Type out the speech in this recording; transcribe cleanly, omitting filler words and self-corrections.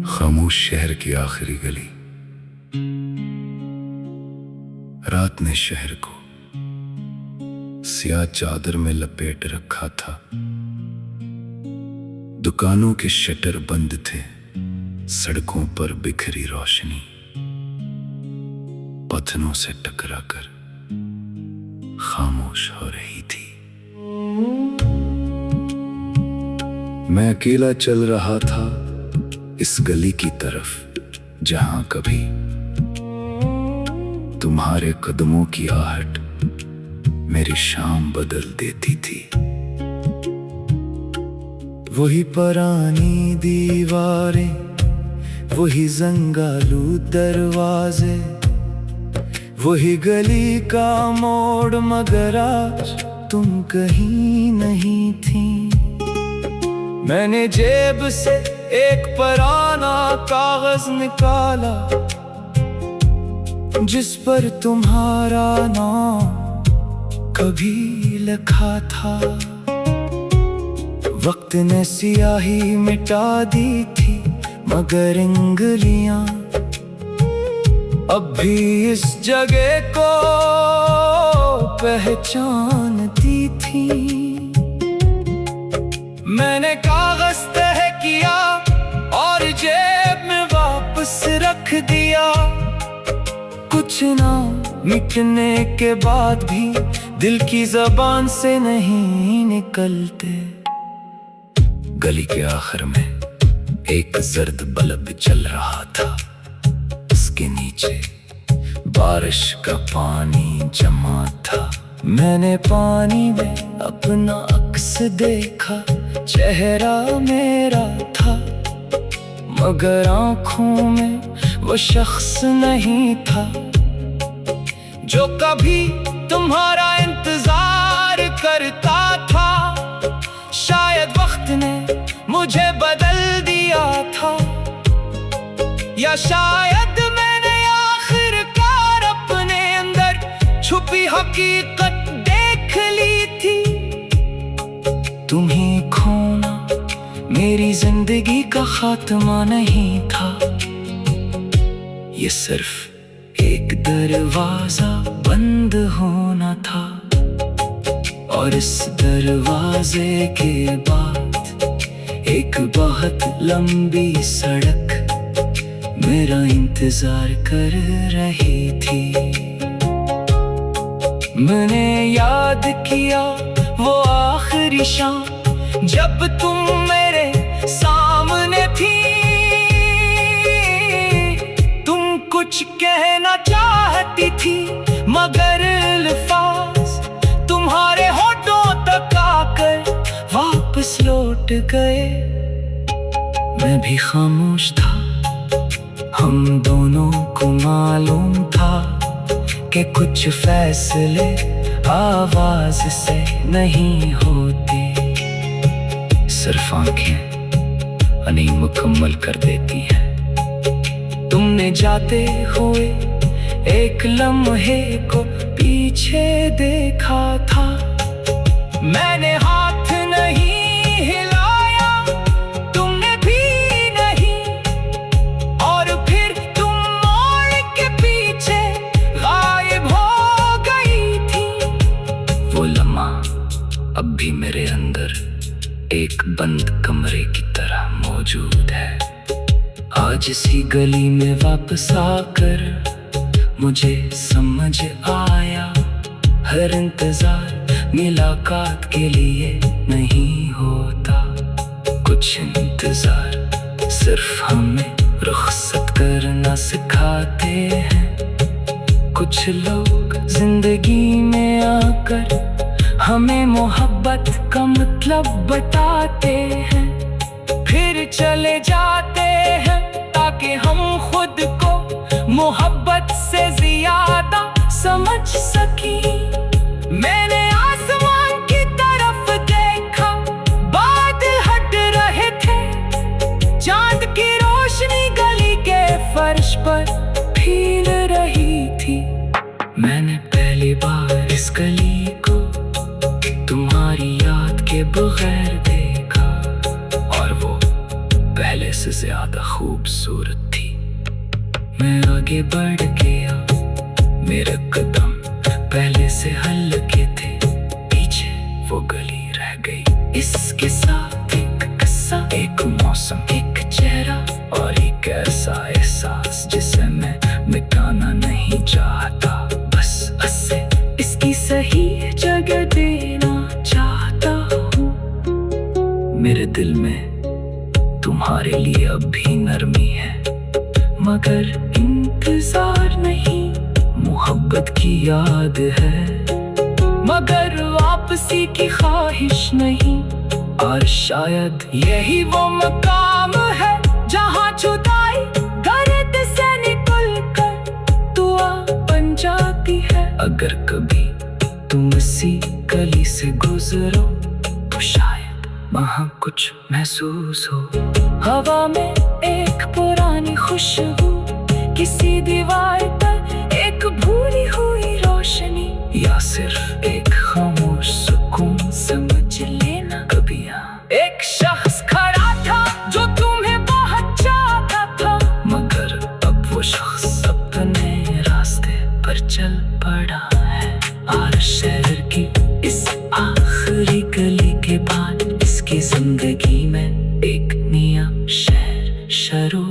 खामोश शहर की आखिरी गली। रात ने शहर को सियाह चादर में लपेट रखा था। दुकानों के शटर बंद थे, सड़कों पर बिखरी रोशनी पत्थरों से टकराकर खामोश हो रही थी। मैं अकेला चल रहा था इस गली की तरफ, जहां कभी तुम्हारे कदमों की आहट मेरी शाम बदल देती थी। वही पुरानी दीवारें, वही जंगालू दरवाजे, वही गली का मोड़, मगर आज तुम कहीं नहीं थी। मैंने जेब से एक पुराना कागज निकाला जिस पर तुम्हारा नाम कभी लिखा था। वक्त ने सियाही मिटा दी थी, मगर उंगलियां अब भी इस जगह को पहचानती थी। मैंने कागज तह किया और जेब में वापस रख दिया। कुछ ना मिटने के बाद भी दिल की जबान से नहीं निकलते। गली के आखिर में एक जर्द बल्ब जल रहा था, उसके नीचे बारिश का पानी जमा था। मैंने पानी में अपना अक्स देखा, चेहरा मेरा था, मगर आंखों में वो शख्स नहीं था जो कभी तुम्हारा इंतजार करता था। शायद वक्त ने मुझे बदल दिया था, या शायद मैंने आखिरकार अपने अंदर छुपी हकीकत देख ली थी। तुम्हें खोना मेरी जिंदगी का खात्मा नहीं था, ये सिर्फ एक दरवाजा बंद होना था। और इस दरवाजे के बाद एक बहुत लंबी सड़क मेरा इंतजार कर रही थी। मैंने याद किया वो आखिरी शाम जब तुम मेरे सामने थी। तुम कुछ कहना चाहती थी, मगर अल्फाज तुम्हारे होठों तक आकर वापस लौट गए। मैं भी खामोश था, हम दोनों को मालूम था कि कुछ फैसले आवाज से नहीं होते, सिर्फ आंखें अनी मुकम्मल कर देती हैं। तुमने जाते हुए एक लम्हे को पीछे देखा था, मैंने हाथ नहीं हिलाया, तुमने भी नहीं, और फिर तुम मोड़ के पीछे गायब हो गई थी। वो लम्हा अब भी मेरे अंदर एक बंद कमरे की तरह मौजूद है। आज इसी गली में वापस आकर मुझे समझ आया, हर इंतजार मुलाकात के लिए नहीं होता। कुछ इंतजार सिर्फ हमें रुखसत करना सिखाते हैं। कुछ लोग जिंदगी में आकर हमें मोहब्बत का मतलब बताते हैं, फिर चले जाते हैं ताकि हम खुद को मोहब्बत से ज्यादा समझ सकें। मैंने आसमान की तरफ देखा, बादल हट रहे थे, चांद की रोशनी गली के फर्श पर फील रही थी। मैंने पहली बार इस गली को तुम्हारी याद के बगैर देखा, और वो पहले से ज्यादा खूबसूरत थी। मैं आगे बढ़ गया, मेरे कदम पहले से हल्के थे, पीछे वो गली रह गई। इसके साथ एक किस्सा, एक मौसम, एक चेहरा और एक ऐसा एहसास जिसे मैं मिटाना नहीं चाहता। बस इसे इसकी सही जगह देना चाहता हूँ। मेरे दिल में तुम्हारे लिए अब भी नरमी है, मगर इंतजार नहीं, मोहब्बत की याद है, मगर वापसी की ख्वाहिश नहीं। और शायद यही वो मकाम है जहाँ जुदाई दर्द से निकल कर दुआ बन जाती है। अगर कभी तुम इसी गली से गुजरो तो शायद वहाँ कुछ महसूस हो। हवा में एक पुरानी खुशबू, किसी दीवार पर एक भूली हुई रोशनी, या सिर्फ एक खामोश सुकून, समझ लेना। कभी यहाँ एक शख्स खड़ा था जो तुम्हें बहुत चाहता था, मगर अब वो शख्स अपने रास्ते पर चल पड़ा है। और शहर की इस आखिरी गली के बाद इसकी जिंदगी में एक नया शहर शुरू